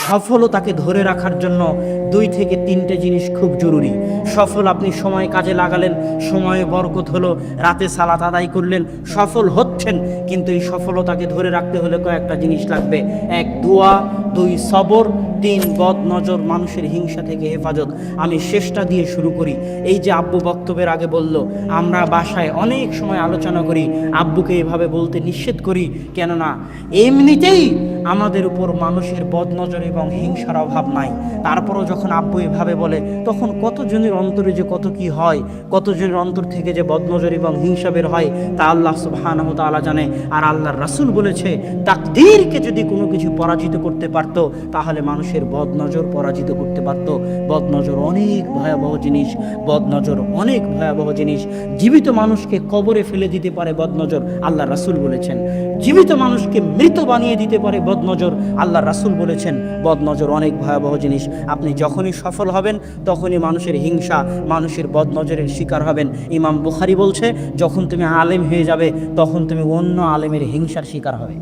সফলতাকে ধরে রাখার জন্য 2 থেকে 3টে জিনিস খুব জরুরি। সফল আপনি সময় কাজে লাগালেন, সময়ে বরকত হলো, রাতে সালাত আদায় করলেন, সফল হচ্ছেন, কিন্তু এই সফলতাকে ধরে রাখতে হলে কয়েকটা জিনিস লাগবে। 1 দোয়া, 2 সবর, 3 বদ নজর, মানুষের হিংসা থেকে হেফাজত। আমি শেষটা দিয়ে শুরু করি। এই যে আব্বু বক্তব্যের আগে বলল, আমরা বাসায় অনেক সময় আলোচনা করি, আব্বুকে এভাবে বলতে নিষেধ করি, কেননা এমনিতেই আমাদের উপর মানুষের বদনজর এবং হিংসার অভাব নাই। তারপরও যখন আব্বু এভাবে বলে, তখন কতজনের অন্তরে যে কত কি হয়, কতজনের অন্তর থেকে যে বদনজর এবং হিংসা বের হয়, তা আল্লাহ সুবহানাহু ওয়া তাআলা জানে। আর আল্লাহর রাসূল বলেছে, তাকদীরকে যদি কোনো কিছু পরাজিত করতে পারতো, তাহলে মানুষের বদনজর পরাজিত করতে পারতো। বদনজর অনেক ভয়াবহ জিনিস, বদনজর অনেক ভয়াবহ জিনিস। জীবিত মানুষকে কবরে ফেলে দিতে পারে বদনজর, আল্লাহর রাসূল বলেছেন। জীবিত মানুষকে মৃত বানিয়ে দিতে পারে বদনজর, আল্লাহর রাসূল বলেছেন। বদনজর অনেক ভয়াবহ জিনিস। আপনি যখনই সফল হবেন, তখনই মানুষের হিংসা, মানুষের বদনজরের শিকার হবেন। ইমাম বুখারী বলছে, যখন তুমি আলেম হয়ে যাবে, তখন তুমি অন্য আলেমের হিংসার শিকার হবে।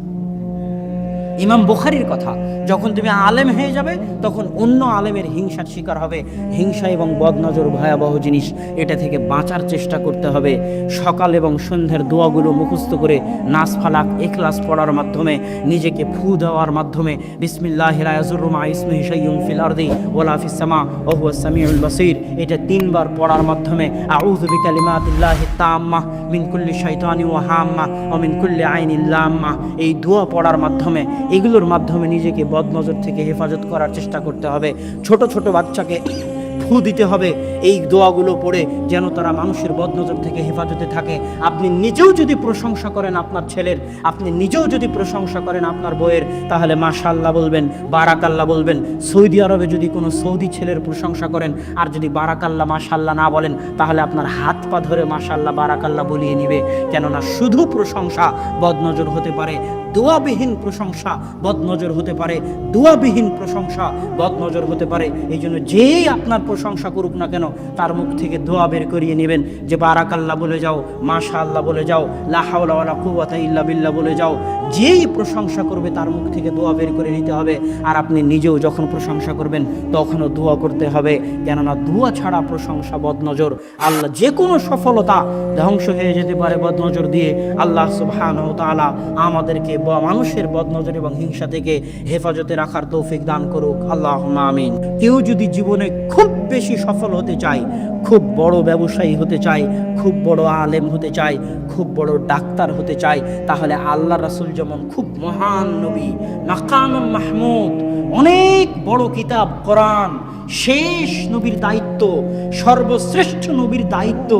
ইমাম বুখারীর কথা, যখন তুমি আলেম হয়ে যাবে, তখন অন্য আলেমের হিংসার শিকার হবে। হিংসা এবং বদনজর ভয়াবহ জিনিস, এটা থেকে বাঁচার চেষ্টা করতে হবে। সকাল এবং সন্ধ্যার দোয়াগুলো মুখস্থ করে, নাস ফালাক ইখলাস পড়ার মাধ্যমে, নিজেকে ফু দেওয়ার মাধ্যমে, বিসমিল্লাহির লা ইয়াযুররু মা ইসমিহি শাইউন ফিল আরদি ওয়ালা ফিস সামা ওয়া হুয়াস সামিউল বাসীর, এটা 3 বার পড়ার মাধ্যমে, আউযু বিকালিমাতিল্লাহি তাম্মাহ মিন কুল্লি শাইতানি ওয়া হাম্মা ওয়া মিন কুল্লি আইনিল লাম্মা, এই দোয়া পড়ার মাধ্যমে, এগুলোর মাধ্যমে নিজেকে বদনজর থেকে হেফাজত করার চেষ্টা করতে হবে। ছোট ছোট বাচ্চাকে ফু দিতে হবে এই দোয়াগুলো পড়ে, যেন তারা মানুষের বদনজর থেকে হেফাজতে থাকে। আপনি নিজেও যদি প্রশংসা করেন আপনার ছেলের, আপনি নিজেও যদি প্রশংসা করেন আপনার বউয়ের, তাহলে মাশাআল্লাহ বলবেন, বারাকাল্লাহ বলবেন। সৌদি আরবে যদি কোনো সৌদি ছেলের প্রশংসা করেন, আর যদি বারাকাল্লাহ মাশাআল্লাহ না বলেন, তাহলে আপনার হাত পা ধরে মাশাআল্লাহ বারাকাল্লাহ বলিয়ে নিবে। কেননা শুধু প্রশংসা বদনজর হতে পারে, দোয়াবিহীন প্রশংসা বদনজর হতে পারে, দোয়াবিহীন প্রশংসা বদনজর হতে পারে। এই জন্য যেই আপনার প্রশংসা করুক না কেন, তার মুখ থেকে দোয়া বের করিয়ে নেবেন, যে বারাকাল্লাহ বলে যাও, মাশাআল্লাহ বলে যাও, লা হাওলা ওয়ালা কুওয়াতা ইল্লা বিল্লাহ বলে যাও। যেই প্রশংসা করবে তার মুখ থেকে দোয়া বের করে নিতে হবে। আর আপনি নিজেও যখন প্রশংসা করবেন, তখনও দোয়া করতে হবে, কেননা দোয়া ছাড়া প্রশংসা বদনজর। আল্লাহ যে কোনো সফলতা ধ্বংস হয়ে যেতে পারে বদনজর দিয়ে। আল্লাহ সুবহানাহু ওয়া তাআলা আমাদেরকে মানুষের বদনজর এবং হিংসা থেকে হেফাজতে রাখার তৌফিক দান করুক, আল্লাহুম্মা আমিন। কেউ যদি জীবনে খুব বেশি সফল হতে চায়, খুব বড় ব্যবসায়ী হতে চায়, খুব বড় আলেম হতে চায়, খুব বড় ডাক্তার হতে চায়, তাহলে আল্লাহ রাসূল যেমন খুব মহান নবী, মাকামুম মাহমুদ, অনেক বড় কিতাব কোরআন, শেষ নবীর দায়িত্ব, সর্বশ্রেষ্ঠ নবীর দায়িত্ব,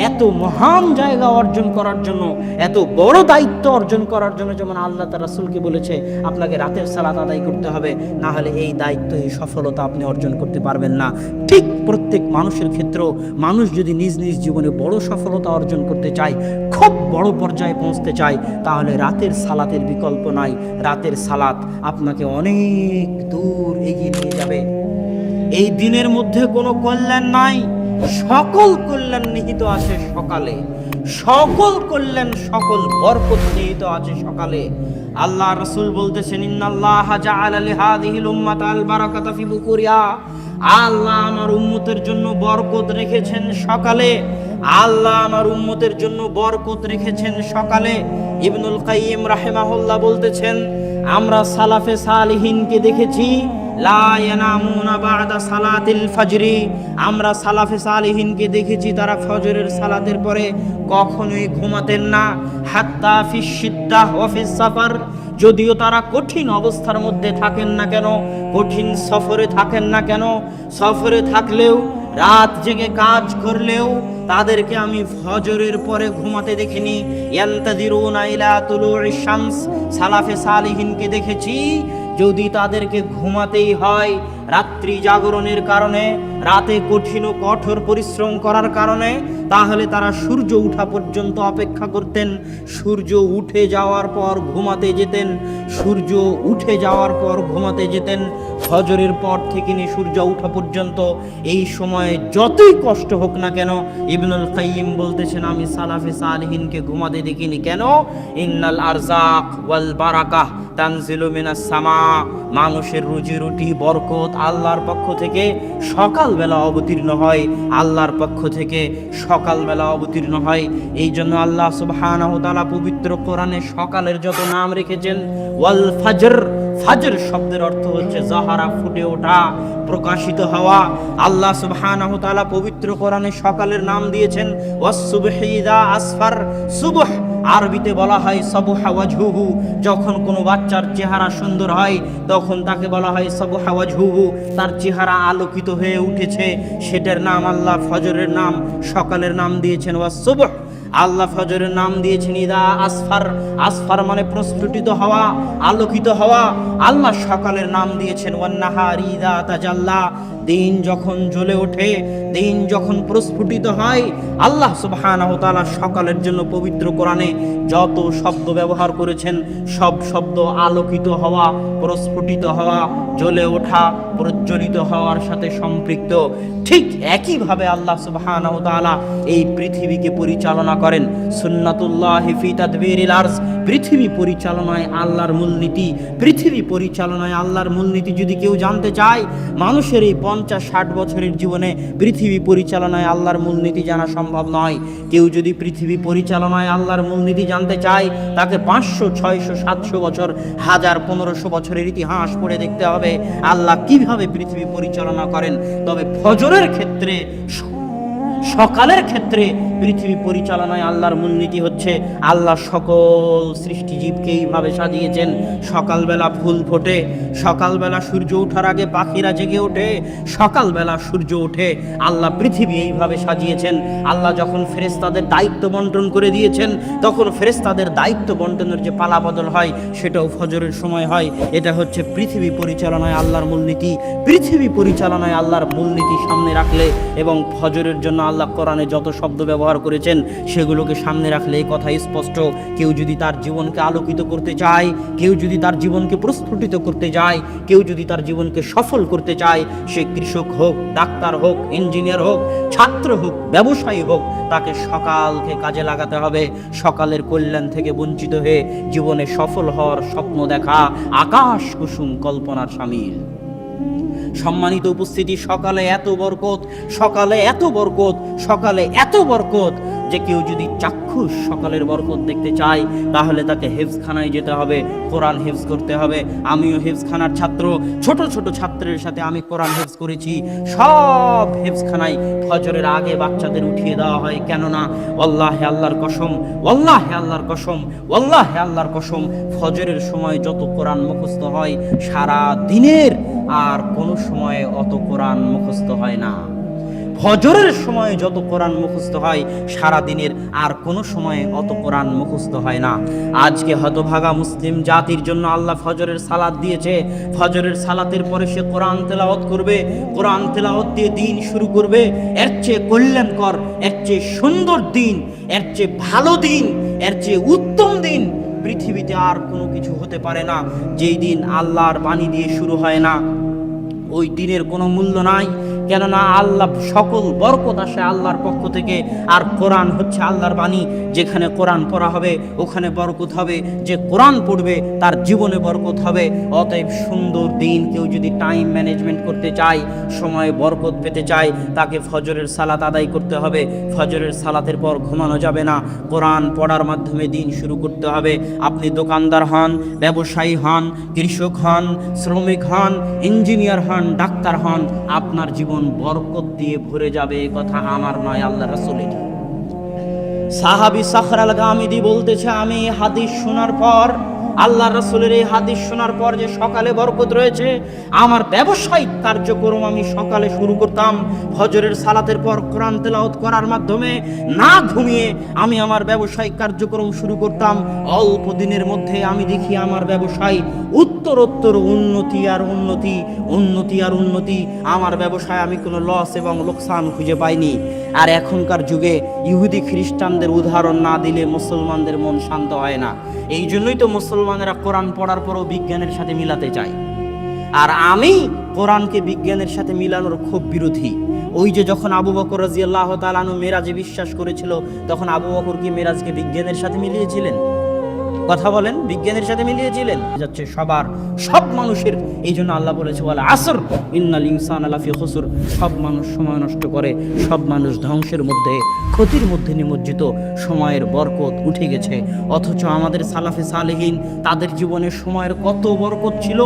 এত মহান জায়গা অর্জন করার জন্য, এত বড় দায়িত্ব অর্জন করার জন্য, যেমন আল্লাহ তার রাসূলকে বলেছে আপনাকে রাতের সালাত আদায় করতে হবে, না হলে এই দায়িত্ব, এই সফলতা আপনি অর্জন করতে পারবেন না। ঠিক প্রত্যেক মানুষের ক্ষেত্রেও, মানুষ যদি নিজ নিজ জীবনে বড় সফলতা অর্জন করতে চায়, খুব বড় পর্যায়ে পৌঁছতে চায়, তাহলে রাতের সালাতের বিকল্প নাই। রাতের সালাত আপনাকে অনেক দূর এগিয়ে নিয়ে যাবে। এই দিনের মধ্যে কোনো কল্যাণ নাই, সকল কল্যাণ নিহিত আছে সকালে, সকল কল্যাণ, সকল বরকত নিহিত আছে সকালে। আল্লাহ রাসূল বলতেছেন, ইন্নাল্লাহা জাআলা লিহাযিহিল উম্মাতাল বারাকাতা ফি বুকুরিহা, আল্লাহ আমার উম্মতের জন্য বরকত রেখেছেন সকালে, আল্লাহ আমার উম্মতের জন্য বরকত রেখেছেন সকালে। ইবনুল কাইয়িম রাহিমাহুল্লাহ বলতেছেন, আমরা সালাফে সালিহিনকে দেখেছি, লা ইয়ানামুনা বা'দা সালাতিল ফাজরি, আমরা সালাফে সালিহিনকে দেখেছি তারা ফজরের সালাতের পরে কখনোই ঘুমাতেন না। হাত্তা ফিশ শিদ্দাহ ওয়া ফিস সাফার, যদিও তারা কঠিন অবস্থার মধ্যে থাকেন না কেন, কঠিন সফরে থাকেন না কেন, সফরে থাকলেও, রাত জেগে কাজ করলেও, তাদেরকে আমি ফজরের পরে ঘুমাতে দেখিনি। ইয়ান্তাযিরুনা ইলা তুলুইশ শামস, সালাফে সালিহিনকে দেখেছি যদি তাদেরকে ঘুমাতেই হয় রাত্রি জাগরণের কারণে, রাতে কঠিন ও কঠোর পরিশ্রম করার কারণে, তাহলে তারা সূর্য ওঠা পর্যন্ত অপেক্ষা করতেন। সূর্য উঠে যাওয়ার পর ঘুমাতে যেতেন, সূর্য উঠে যাওয়ার পর ঘুমাতে যেতেন। ফজরের পর থেকে নিয়ে সূর্য ওঠা পর্যন্ত এই সময়ে যতই কষ্ট হোক না কেন, ইবনুল কাইয়িম বলতেছেন আমি সালাফে সালেহিনকে ঘুমাতে দেখিনি। কেন? ইন্নাল আরজাক ওয়াল বারাকাহ তানজিলু মিনাস সামা, মানুষের রুজি রুটি বরকত আল্লাহর পক্ষ থেকে সকালবেলা অবতীর্ণ হয়, আল্লাহর পক্ষ থেকে সকালবেলা অবতীর্ণ হয়। এই জন্য আল্লাহ সুবহানাহু ওয়া তাআলা পবিত্র কোরআনে সকালের যত নাম রেখেছেন, ওয়াল ফাজর, ফাজর শব্দের অর্থ হচ্ছে জাহারা, ফুটে ওঠা, প্রকাশিত হওয়া। আল্লাহ সুবহানাহু ওয়া তাআলা পবিত্র কোরআনে সকালের নাম দিয়েছেন ওয়াস সুবহি ইযা আসফার। সুবহ আরবিতে বলা হয় সাবহা ওয়াজহুহু, যখন কোনো বাচ্চার চেহারা সুন্দর হয় তখন তাকে বলা হয় সাবহা ওয়াজহুহু, তার চেহারা আলোকিত হয়ে উঠেছে, সেটার নাম আল্লাহ ফজরের নাম, সকালের নাম দিয়েছেন ওয়াস সুবহ। আল্লাহ ফজরের নাম দিয়েছেন ইদা আসফার, আসফার মানে প্রস্ফুটিত হওয়া, আলোকিত হওয়া। আল্লাহ সকালের নাম দিয়েছেন ওয়ান নাহারি ইদা তাজাল্লা, দিন যখন জ্বলে ওঠে, দিন যখন প্রস্ফুটিত হয়। আল্লাহ সুবহানাহু ওয়া তাআলা সকালের জন্য পবিত্র কোরআনে যত শব্দ ব্যবহার করেছেন সব শব্দ আলোকিত হওয়া, প্রস্ফুটিত হওয়া, জ্বলে ওঠা, প্রজ্বলিত হওয়ার সাথে সম্পৃক্ত। ঠিক একইভাবে আল্লাহ সুবহানাহু ওয়া তাআলা এই পৃথিবীকে পরিচালনা করেন। সুন্নাতুল্লাহি ফি তাদবিরিল আরজ, পৃথিবী পরিচালনায় আল্লাহর মূলনীতি, পৃথিবী পরিচালনায় আল্লাহর মূলনীতি যদি কেউ জানতে চায়, মানুষের এই 50-60 বছরের জীবনে পৃথিবী পরিচালনায় আল্লাহর মূলনীতি জানা সম্ভব নয়। কেউ যদি পৃথিবী পরিচালনায় আল্লাহর মূলনীতি জানতে চায়, তাকে 500, 600, 700 বছর, 1000, 1500 বছরের ইতিহাস পড়ে দেখতে হবে আল্লাহ কিভাবে পৃথিবী পরিচালনা করেন। তবে ফজরের ক্ষেত্রে, সকালের ক্ষেত্রে পৃথিবী পরিচালনায় আল্লাহর মূলনীতি হচ্ছে আল্লাহ সকল সৃষ্টিজীবকে এইভাবে সাজিয়েছেন। সকালবেলা ফুল ফোটে, সকালবেলা সূর্য ওঠার আগে পাখিরা জেগে ওঠে, সকালবেলা সূর্য ওঠে। আল্লাহ পৃথিবী এইভাবে সাজিয়েছেন। আল্লাহ যখন ফেরেশতাদের দায়িত্ব বন্টন করে দিয়েছেন, তখন ফেরেশতাদের দায়িত্ব বন্টনের যে পালাবদল হয় সেটাও ফজরের সময় হয়। এটা হচ্ছে পৃথিবী পরিচালনায় আল্লাহর মূলনীতি। পৃথিবী পরিচালনায় আল্লাহর মূলনীতি সামনে রাখলে এবং ফজরের জন্য আল্লাহ কোরআনে যত শব্দ ব্যবহার করেছেন সেগুলোকে সামনে রাখলে এই কথা স্পষ্ট, কেউ যদি তার জীবনকে আলোকিত করতে চায়, কেউ যদি তার জীবনকে প্রস্ফুটিত করতে চায়, কেউ যদি তার জীবনকে সফল করতে চায়, সে কৃষক হোক, ডাক্তার হোক, ইঞ্জিনিয়ার হোক, ছাত্র হোক, ব্যবসায়ী হোক, তাকে সকালকে কাজে লাগাতে হবে। সকালের কল্যাণ থেকে বঞ্চিত হয়ে জীবনে সফল হওয়ার স্বপ্ন দেখা আকাশ কুসুম কল্পনার শামিল। সম্মানিত উপস্থিতি, সকালে এত বরকত, সকালে এত বরকত, সকালে এত বরকত যে কেউ যদি চাক্ষুষ সকালের বরকত দেখতে চায় তাহলে তাকে হেফজখানায় যেতে হবে, কোরআন হেফজ করতে হবে। আমিও হেফজখানার ছাত্র, ছোট ছোট ছাত্রের সাথে আমি কোরআন হেফজ করেছি। সব হেফজখানায় ফজরের আগে বাচ্চাদের উঠিয়ে দেওয়া হয়। কেননা ওয়াল্লাহি আল্লাহর কসম, ওয়াল্লাহি আল্লাহর কসম, ওয়াল্লাহি আল্লাহর কসম, ফজরের সময় যত কোরআন মুখস্থ হয় সারা দিনের আর কোনো সময়ে অত কোরআন মুখস্থ হয় না। ফজরের সময় যত কোরআন মুখস্থ হয় সারা দিনের আর কোনো সময়ে অত কোরআন মুখস্থ হয় না। আজকে হতভাগা মুসলিম জাতির জন্য আল্লাহ ফজরের সালাত দিয়েছে। ফজরের সালাতের পরে সে কোরআন তেলাওয়াত করবে, কোরআন তেলাওয়াত দিয়ে দিন শুরু করবে। এর চেয়ে কল্যাণকর, এর চেয়ে সুন্দর দিন, এর চেয়ে ভালো দিন, এর চেয়ে উত্তম দিন পৃথিবীতে আর কোনো কিছু হতে পারে না। যেই দিন আল্লাহর বাণী দিয়ে শুরু হয় না, ওই দিনের কোনো মূল্য নাই। কেননা আল্লাহ সকল বরকত আসে আল্লাহর পক্ষ থেকে, আর কোরআন হচ্ছে আল্লাহর বাণী। যেখানে কোরআন পড়া হবে ওখানে বরকত হবে, যে কোরআন পড়বে তার জীবনে বরকত হবে। অতএব সুন্দর দিন কেউ যদি টাইম ম্যানেজমেন্ট করতে চায়, সময়ে বরকত পেতে চায়, তাকে ফজরের সালাত আদায় করতে হবে। ফজরের সালাতের পর ঘুমানো যাবে না, কোরআন পড়ার মাধ্যমে দিন শুরু করতে হবে। আপনি দোকানদার হন, ব্যবসায়ী হন, কৃষক হন, শ্রমিক হন, ইঞ্জিনিয়ার হন, ডাক্তার হন, আপনার জীবন বরকত দিয়ে ভরে যাবে। এ কথা আমার নয়, আল্লাহ রাসূলের। সাহাবী সাখর আল গামিদি বলতেছে, আমি হাদিস শোনার পর, আল্লাহ রাসূলের এই হাদিস শোনার পর যে সকালে বরকত রয়েছে, আমার ব্যবসায়িক কার্যক্রম আমি সকালে শুরু করতাম ফজরের সালাতের পর কোরআন তেলাওয়াত করার মাধ্যমে। না ঘুমিয়ে আমি আমার ব্যবসায়িক কার্যক্রম শুরু করতাম। অল্প দিনের মধ্যে আমি দেখি আমার ব্যবসায় উত্তরোত্তর উন্নতি আর উন্নতি, উন্নতি আর উন্নতি। আমার ব্যবসায় আমি কোনো লস এবং লোকসান খুঁজে পাইনি। আর এখনকার যুগে ইহুদি খ্রিস্টানদের উদাহরণ না দিলে মুসলমানদের মন শান্ত হয় না। এই জন্যই তো মুসলমানেরা কোরআন পড়ার পরও বিজ্ঞানের সাথে মিলাতে চায়। আর আমি কোরআনকে বিজ্ঞানের সাথে মিলানোর খুব বিরোধী। ওই যে যখন আবু বকর রাদিয়াল্লাহু তাআলা আনহু মেরাজে বিশ্বাস করেছিল, তখন আবু বকর কি মেরাজকে বিজ্ঞানের সাথে মিলিয়েছিলেন? কথা বলেন, বিজ্ঞানের সাথে মিলিয়েছিলেন? যাচ্ছে সবার, সব মানুষের। এই জন্য আল্লাহ বলেছে ওয়াল আসর ইন্নাল ইনসানা লাফি খুসর। সব মানুষ সময় নষ্ট করে, সব মানুষ ধ্বংসের মধ্যে, ক্ষতির মধ্যে নিমজ্জিত। সময়ের বরকত উঠে গেছে। অথচ আমাদের সালাফে সালেহিন, তাদের জীবনে সময়ের কত বরকত ছিল,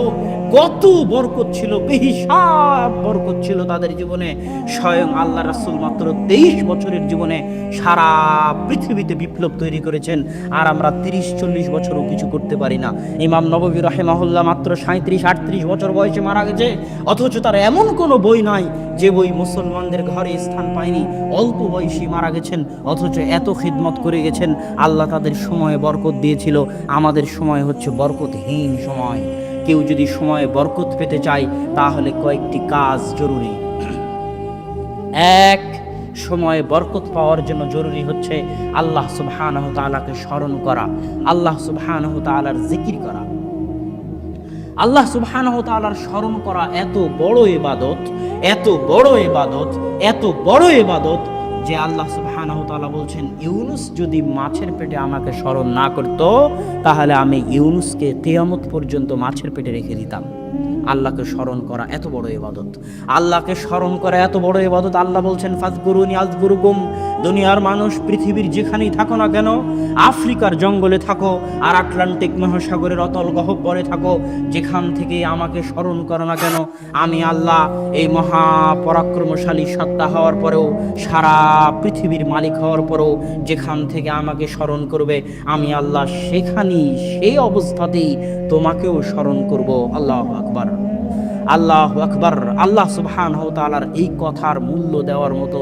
কত বরকত ছিল, বেহিসাব বরকত ছিল তাদের জীবনে। স্বয়ং আল্লাহ রাসূল মাত্র 23 বছরের জীবনে সারা পৃথিবীতে বিপ্লব তৈরি করেছেন। আর আমরা 30-40 বছরও কিছু করতে পারি না। ইমাম নববী রাহিমাহুল্লাহ মাত্র 37-38 বছর বয়সে মারা গেছে। অথচ তার এমন কোনো বই নাই যে বই মুসলমানদের ঘরে স্থান পায়নি। অল্প বয়সী মারা গেছেন, অথচ এত খিদমত করে গেছেন। আল্লাহ তাদের সময়ে বরকত দিয়েছিল। আমাদের সময় হচ্ছে বরকতহীন সময়। কেউ যদি সময়ে বরকত পেতে চায় তাহলে কয়েকটি কাজ জরুরি। এক, সময়ে বরকত পাওয়ার জন্য জরুরি হচ্ছে আল্লাহ সুবহানাহু তাআলাকে স্মরণ করা, আল্লাহ সুবহানাহু তাআলার জিকির করা। আল্লাহ সুবহানাহু তাআলার স্মরণ করা এত বড় ইবাদত, এত বড় ইবাদত, এত বড় ইবাদত যে আল্লাহ সুবহানাহু তাআলা বলছেন, ইউনুস যদি মাছের পেটে আমাকে স্মরণ না করত তাহলে আমি ইউনুসকে কিয়ামত পর্যন্ত মাছের পেটে রেখে দিতাম। আল্লাহকে স্মরণ করা এত বড় ইবাদত, আল্লাহকে স্মরণ করা এত বড় ইবাদত। আল্লাহ বলছেন ফাযকুরুনি আযকুরুকুম। দুনিয়ার মানুষ পৃথিবীর যেখানেই থাকো না কেন, আফ্রিকার জঙ্গলে থাকো আর আটলান্টিক মহাসাগরের অতল গহ্বরে থাকো, যেখান থেকে আমাকে স্মরণ করো না কেন, আমি আল্লাহ এই মহাপরাক্রমশালী সত্তা হওয়ার পরেও, সারা পৃথিবীর মালিক হওয়ার পরেও যেখান থেকে আমাকে স্মরণ করবে, আমি আল্লাহ সেখানেই, সেই অবস্থাতেই তোমাকেও স্মরণ করব। আল্লাহু আকবার, আল্লাহু আকবার। আল্লাহ সুবহানাহু তাআলার এই কথার মূল্য দেওয়ার মতো,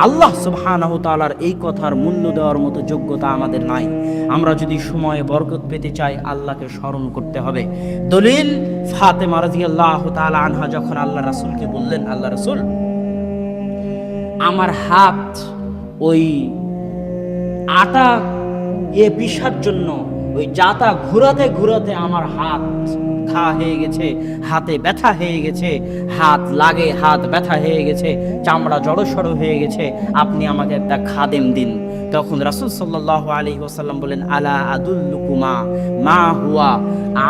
আল্লাহ সুবহানাহু তাআলার এই কথার মূল্য দেওয়ার মতো যোগ্যতা আমাদের নাই। আমরা যদি সময়ে বরকত পেতে চাই, আল্লাহকে স্মরণ করতে হবে। দলিল, ফাতেমা রাদিয়াল্লাহু তাআলা আনহা যখন আল্লাহ রাসূলকে বললেন, আল্লাহ রাসূল, আমার হাত ওই আটা পিষার জন্য ওই জাতা ঘুরাতে ঘুরাতে আমার হাত ঘা হয়ে গেছে, হাতে ব্যথা হয়ে গেছে, হাত লাগে, হাত ব্যথা হয়ে গেছে, চামড়া জড়সড় হয়ে গেছে, আপনি আমাকে একটা খাদেম দিন। তখন রাসূল সাল্লাল্লাহু আলাইহি ওয়াসাল্লাম বলেন, আলা আদুল্লুকুমা মা হুয়া,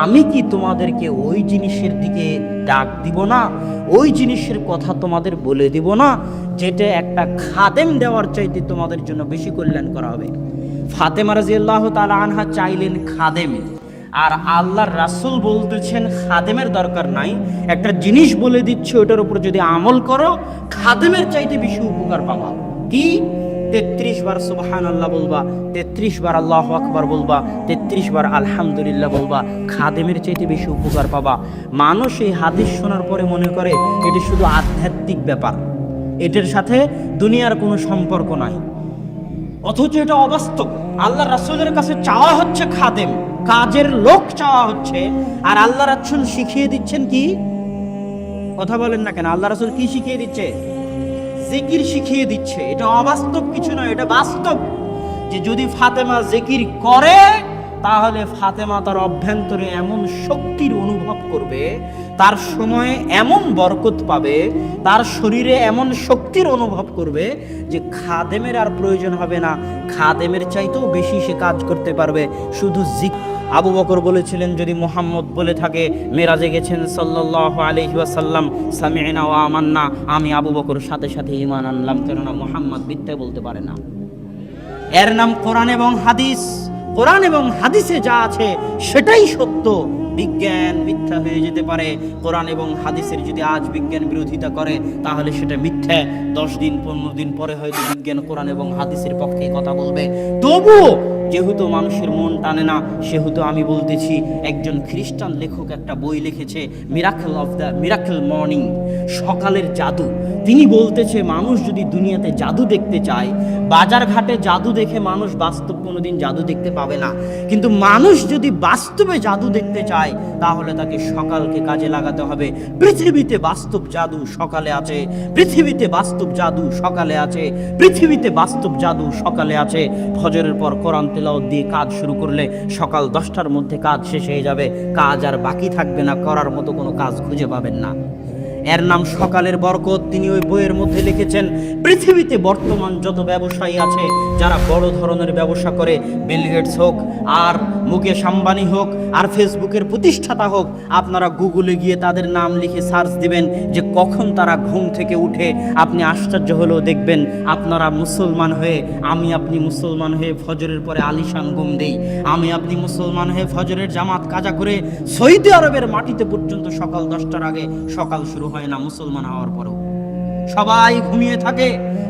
আমি কি তোমাদেরকে ওই জিনিসের দিকে ডাক দিব না, ওই জিনিসের কথা তোমাদের বলে দিব না, যেটা একটা খাদেম দেওয়ার চাইতে তোমাদের জন্য বেশি কল্যাণ করা হবে। ফাতেমা রাদিয়াল্লাহু তাআলা আনহা চাইলেন খাদেম, আর আল্লাহর রাসূল বলতেছেন খাদেমের দরকার নাই, একটা জিনিস বলে দিচ্ছে, ওটার উপর যদি আমল করো খাদেমের চাইতে বেশি উপকার পাবা। কি? 33 বার সুবহানাল্লাহ বলবা, 33 বার আল্লাহু আকবার বলবা, 33 বার আলহামদুলিল্লাহ বলবা, খাদেমের চাইতে বেশি উপকার পাবা। মানুষ এই হাদিস শোনার পরে মনে করে এটি শুধু আধ্যাত্মিক ব্যাপার, এটার সাথে দুনিয়ার কোনো সম্পর্ক নাই। অথচ এটা অবাস্তব। আল্লাহ রাসূলের কাছে চাওয়া হচ্ছে খাদেম, কাজের লোক চাওয়া হচ্ছে, আর আল্লাহ রাসূল শিখিয়ে দিচ্ছেন কি? কথা বলেন না কেন? আল্লাহ রাসূল কি শিখিয়ে দিচ্ছে? জিকির শিখিয়ে দিচ্ছে। এটা অবাস্তব কিছু নয়, এটা বাস্তব। যে যদি ফাতেমা জিকির করে তাহলে ফাতেমা তার অভ্যন্তরে এমন শক্তির অনুভব করবে, তার সময়ে এমন বরকত পাবে, তার শরীরে এমন শক্তির অনুভব করবে যে খাদেমের আর প্রয়োজন হবে না, খাদেমের চাইতেও বেশি সে কাজ করতে পারবে শুধু জিকির। আবু বকর বলেছিলেন, যদি মুহাম্মদ বলে থাকে মেরাজে গেছেন সাল্লাল্লাহু আলাইহি ওয়াসাল্লাম, সামি'না ওয়া আমান্না, আমি আবু বকর সাথে সাথে ঈমান আনলাম, কেননা মুহাম্মদ মিথ্যা বলতে পারে না। এর নাম কোরআন এবং হাদিস। কোরআন এবং হাদিসে যা আছে সেটাই সত্য। বিজ্ঞান মিথ্যা হয়ে যেতে পারে। কোরআন এবং হাদিসের যদি আজ বিজ্ঞান বিরোধিতা করে তাহলে সেটা মিথ্যা। 10 দিন 15 দিন পরে হয়তো বিজ্ঞান কোরআন এবং হাদিসের পক্ষে কথা বলবে। তবুও যেহেতু মানুষের মন টানে না, সেহেতু আমি বলতেছি, একজন খ্রিস্টান লেখক একটা বই লিখেছে, মিরাকল মর্নিং, সকালের জাদু। তিনি বলতেছে মানুষ যদি দুনিয়াতে জাদু দেখতে চায়, বাজার ঘাটে জাদু দেখে মানুষ বাস্তব কোনোদিন জাদু দেখতে পাবে না, কিন্তু মানুষ যদি বাস্তবে জাদু দেখতে চায় তাহলে তাকে সকালকে কাজে লাগাতে হবে। পৃথিবীতে বাস্তব জাদু সকালে আছে, পৃথিবীতে বাস্তব জাদু সকালে আছে, পৃথিবীতে বাস্তব জাদু সকালে আছে। ফজরের পর কোরআন তেলাওয়াত দিয়ে কাজ শুরু করলে সকাল 10টার মধ্যে কাজ শেষ হয়ে যাবে, কাজ আর বাকি থাকবে না, করার মতো কোনো কাজ খুঁজে পাবেন না। এর নাম সকালের বরকত। তিনি ওই বইয়ের মধ্যে লিখেছেন, পৃথিবীতে বর্তমান যত ব্যবসায়ী আছে যারা বড় ধরনের ব্যবসা করে, বিল গেটস হোক আর মুকেশ আম্বানি হোক আর ফেসবুকের প্রতিষ্ঠাতা হোক, আপনারা গুগলে গিয়ে তাদের নাম লিখে সার্চ দিবেন যে কখন তারা ঘুম থেকে উঠে, আপনি আশ্চর্য হলেও দেখবেন আপনারা মুসলমান হয়ে, আপনি মুসলমান হয়ে ফজরের পরে আলিশান ঘুম দেই, আপনি মুসলমান হয়ে ফজরের জামাত কাজা করে সৌদি আরবের মাটিতে পর্যন্ত সকাল 10টার আগে সকাল শুরু হয় না মুসলমান হওয়ার পরেও। সবাই ঘুমিয়ে থাকে,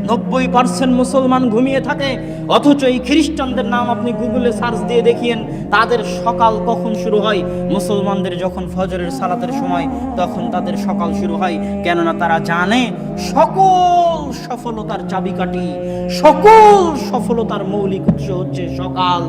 90% মুসলমান ঘুমিয়ে থাকে। অথচ এই খ্রিস্টানদের নাম আপনি গুগলে সার্চ দিয়ে দেখিয়েন তাদের সকাল কখন শুরু হয়। মুসলমানদের যখন ফজরের সালাতের সময় তখন তাদের সকাল শুরু হয়, কেননা তারা জানে সকল সফলতার চাবিকাঠি, সকল সফলতার মৌলিক উৎস হচ্ছে সকাল,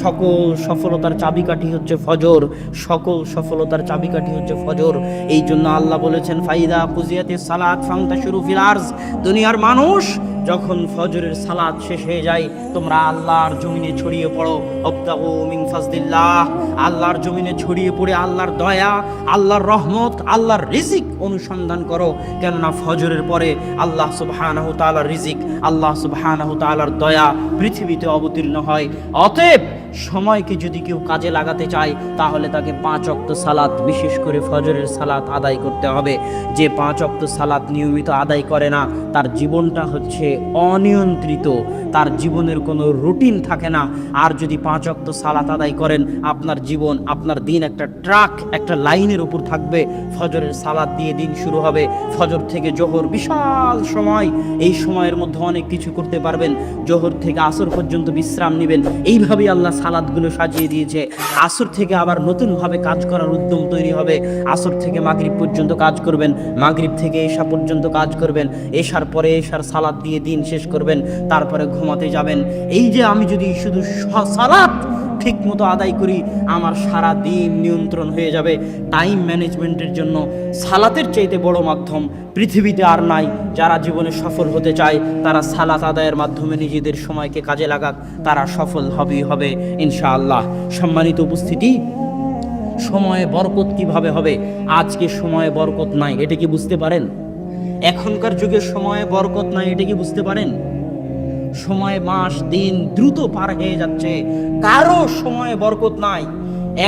সকল সফলতার চাবিকাঠি হচ্ছে ফজর, সকল সফলতার চাবিকাঠি হচ্ছে ফজর। এই জন্য আল্লাহ বলেছেন, ফাইদা কুজিয়াতিস সালাত ফান্তাশিরু ফিল আরজ, দুনিয়ার মানুষ যখন ফজরের সালাত শেষ হয়ে যায় তোমরা আল্লাহর জমিনে ছড়িয়ে পড়ো, ওয়াবতাগু মিন ফাজলিল্লাহ, আল্লাহর জমিনে ছড়িয়ে পড়ে আল্লাহর দয়া, আল্লাহর রহমত, আল্লাহর রিজিক অনুসন্ধান করো। কেননা ফজরের পরে আল্লাহ সুবহানাহু তাআলার রিজিক, আল্লাহ সুবহানাহু তাআলার দয়া পৃথিবীতে অবতীর্ণ হয়। অতএব সময়কে যদি কেউ কাজে লাগাতে চায় তাহলে তাকে 5 ওয়াক্ত সালাত, বিশেষ করে ফজরের সালাত আদায় করতে হবে। যে 5 ওয়াক্ত সালাত নিয়মিত আদায় করে না তার জীবনটা হচ্ছে অনিয়ন্ত্রিত, তার জীবনের কোনো রুটিন থাকে না। আর যদি 5 ওয়াক্ত সালাত আদায় করেন আপনার জীবন, আপনার দিন একটা ট্রাক, একটা লাইনের উপর থাকবে। ফজরের সালাত দিয়ে দিন শুরু হবে, ফজর থেকে জোহর বিশাল সময়, এই সময়ের মধ্যে অনেক কিছু করতে পারবেন। জোহর থেকে আসর পর্যন্ত বিশ্রাম নেবেন, এইভাবেই আল্লাহ সালাদগুলো সাজিয়ে দিয়েছে। আসর থেকে আবার নতুনভাবে কাজ করার উদ্যম তৈরি হবে, আসর থেকে মাগরিব পর্যন্ত কাজ করবেন, মাগরিব থেকে এশা পর্যন্ত কাজ করবেন, এশার পরে এশার সালাত দিয়ে দিন শেষ করবেন, তারপরে ঘুমাতে যাবেন। এই যে আমি যদি শুধু সালাত ঠিক মতো আদায় করি আমার সারা দিন নিয়ন্ত্রণ হয়ে যাবে। টাইম ম্যানেজমেন্টের জন্য সালাতের চাইতে বড় মাধ্যম পৃথিবীতে আর নাই। যারা জীবনে সফল হতে চায় তারা সালাত আদায়ের মাধ্যমে নিজেদের সময়কে কাজে লাগাক, তারা সফল হবেই হবে ইনশাআল্লাহ। সম্মানিত উপস্থিতি, সময়ে বরকত কিভাবে হবে? আজকে সময়ে বরকত নাই, এটা কি বুঝতে পারেন? এখনকার যুগে সময়ে বরকত নাই, এটা কি বুঝতে পারেন? সময়, মাস, দিন দ্রুত পার হয়ে যাচ্ছে, কারো সময়ে বরকত নাই।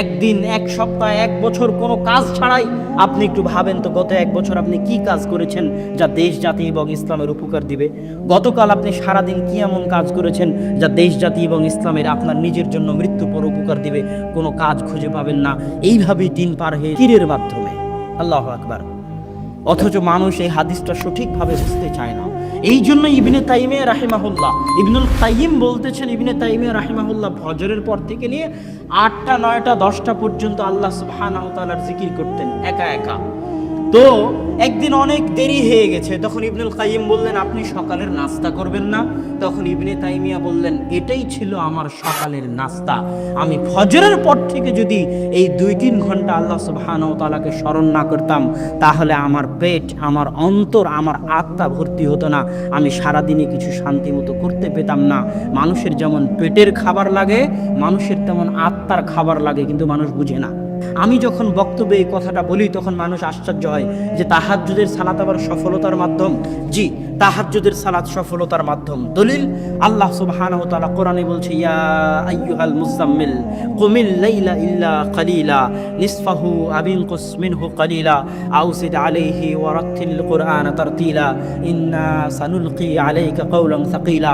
একদিন, এক সপ্তাহ, এক বছর কোনো কাজ ছাড়াই আপনি একটু ভাবেন তো গত এক বছর আপনি কি কাজ করেছেন যা দেশ জাতি এবং ইসলামের উপকার দিবে? গতকাল আপনি সারাদিন কি এমন কাজ করেছেন যা দেশ জাতি এবং ইসলামের, আপনার নিজের জন্য মৃত্যু পর উপকার দিবে? কোনো কাজ খুঁজে পাবেন না। এইভাবেই দিন পার হয়ে তীরের মাধ্যমে। আল্লাহু আকবার। অথচ মানুষ এই হাদিসটা সঠিকভাবে বুঝতে চায় না। এই জন্য ইবনে তাইমিয়া রাহিমাহুল্লাহ, ইবনুল কাইয়িম বলতেছেন, ইবনে তাইমিয়া রাহিমাহুল্লাহ ফজরের পর থেকে নিয়ে 8টা 9টা 10টা পর্যন্ত আল্লাহ সুবহানাহু ওয়া তাআলার জিকির করতেন একা একা। তো একদিন অনেক দেরি হয়ে গেছে, তখন ইবনুল কাইয়িম বললেন, আপনি সকালের নাস্তা করবেন না? তখন ইবনে তাইমিয়া বললেন, এটাই ছিল আমার সকালের নাস্তা। আমি ফজরের পর থেকে যদি এই 2-3 ঘন্টা আল্লাহ সুবহানাহু ওয়া তাআলাকে স্মরণ না করতাম তাহলে আমার পেট, আমার অন্তর, আমার আত্মা ভর্তি হতো না, আমি সারাদিনে কিছু শান্তি মতো করতে পেতাম না। মানুষের যেমন পেটের খাবার লাগে মানুষের তেমন আত্মার খাবার লাগে, কিন্তু মানুষ বুঝে না। আমি যখন বক্তব্যে এই কথাটা বলি তখন মানুষ আশ্চর্য হয় যে তাহাজ্জুদের সালাত আবার সফলতার মাধ্যম। জি, তাহাজ্জুদের সালাত সফলতার মাধ্যম। দলিল, আল্লাহ সুবহানাহু ওয়া তাআলা কোরআনে বলছে, ইয়া আইয়ুহাল মুযাম্মিল কুমিল লাইলা ইল্লা কালিলা নিসফাহু আবিনকুস মিনহু কালিলা আও জিদ আলাইহি ওয়া রাত্তিল কুরআনা তারতিলা ইন্না সানুলকি আলাইকা কাওলান সাকিলা।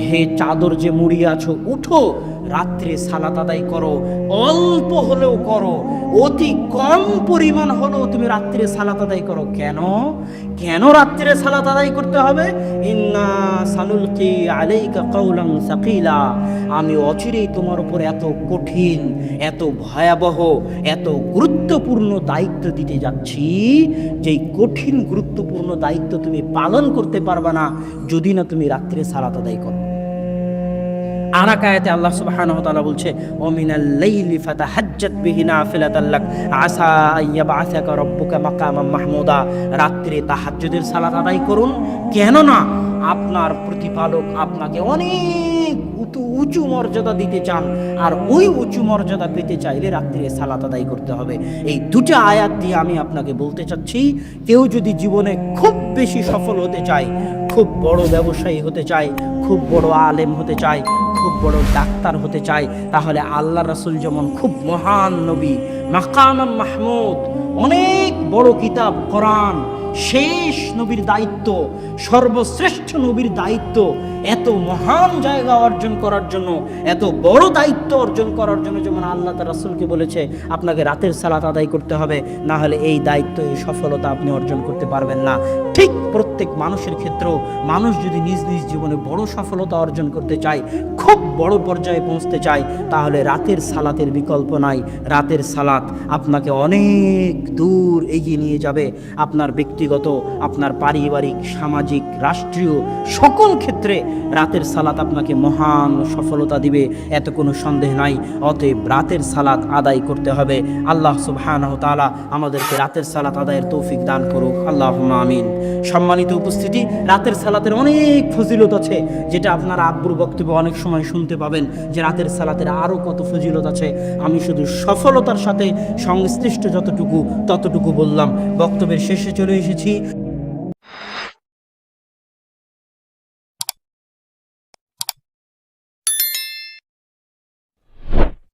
হে চাদর যে মুড়িয়ে আছো, উঠো, রাত্রে সালাত আদায় করো, অল্প হলেও করো, অতি কম পরিমাণ হলেও তুমি রাত্রে সালাত আদায় করো। কেন কেন রাত্রে সালাত আদায় করতে হবে? ইন্না সানুলকি আলাইকা কাওলান সাকিলা, আমি অচিরেই তোমার উপর এত কঠিন, এত ভয়াবহ, এত গুরুত্বপূর্ণ দায়িত্ব দিতে যাচ্ছি, যেই কঠিন গুরুত্বপূর্ণ দায়িত্ব তুমি পালন করতে পারবে না যদি না তুমি রাত্রে সালাত আদায় করো। আর এক আয়াতে আল্লাহ সুবহানাহু ওয়া তাআলা বলছে, ওয়া মিনাল লাইলি ফাতাহাজ্জাত বিহি নাফিলাতাল লাক আসা আইয়াবআসাকা রাব্বুকা মাকামান মাহমুদা, রাত্রে তাহাজ্জুদের সালাত আদায় করুন। কেননা আপনার প্রতিপালক আপনাকে অনেক উঁচু মর্যাদা দিতে চান, আর ওই উঁচু মর্যাদা পেতে চাইলে রাত্রে সালাত আদায় করতে হবে। এই দুটো আয়াত দিয়ে আমি আপনাকে বলতে চাচ্ছি, কেউ যদি জীবনে খুব বেশি সফল হতে চায়, খুব বড় ব্যবসায়ী হতে চায়, খুব বড় আলেম হতে চায়, খুব বড় ডাক্তার হতে চায়, তাহলে আল্লাহ রাসূল যেমন খুব মহান নবী, মাকাম মাহমুদ, অনেক বড় কিতাব কোরআন, শেষ নবীর দায়িত্ব, সর্বশ্রেষ্ঠ নবীর দায়িত্ব, এত মহান জায়গা অর্জন করার জন্য, এত বড় দায়িত্ব অর্জন করার জন্য যেমন আল্লাহ তার রাসূলকে বলেছে আপনাকে রাতের সালাত আদায় করতে হবে, না হলে এই দায়িত্ব, এই সফলতা আপনি অর্জন করতে পারবেন না। ঠিক প্রত্যেক মানুষের ক্ষেত্রেও মানুষ যদি নিজ নিজ জীবনে বড় সফলতা অর্জন করতে চায়, খুব বড় পর্যায়ে পৌঁছতে চায়, তাহলে রাতের সালাতের বিকল্প নাই। রাতের সালাত আপনাকে অনেক দূর এগিয়ে নিয়ে যাবে। আপনার ব্যক্তিগত, আপনার পারিবারিক, সামাজিক, রাষ্ট্রীয় সকল ক্ষেত্রে রাতের সালাত আপনাকে মহান সফলতা দিবে, এত কোনো সন্দেহ নাই। অতএব রাতের সালাত আদায় করতে হবে। আল্লাহ সুবহানাহু ওয়া তাআলা আমাদেরকে রাতের সালাত আদায়ের তৌফিক দান করুক, আল্লাহুম্মা আমিন। সম্মানিত উপস্থিতি, রাতের সালাতের অনেক ফজিলত আছে, যেটা আপনার আব্বুর বক্তব্যে অনেক সময় শুনতে পাবেন যে রাতের সালাতের আরও কত ফজিলত আছে। আমি শুধু সফলতার সাথে সংশ্লিষ্ট যতটুকু ততটুকু বললাম। বক্তব্যের শেষে চলে এসেছি।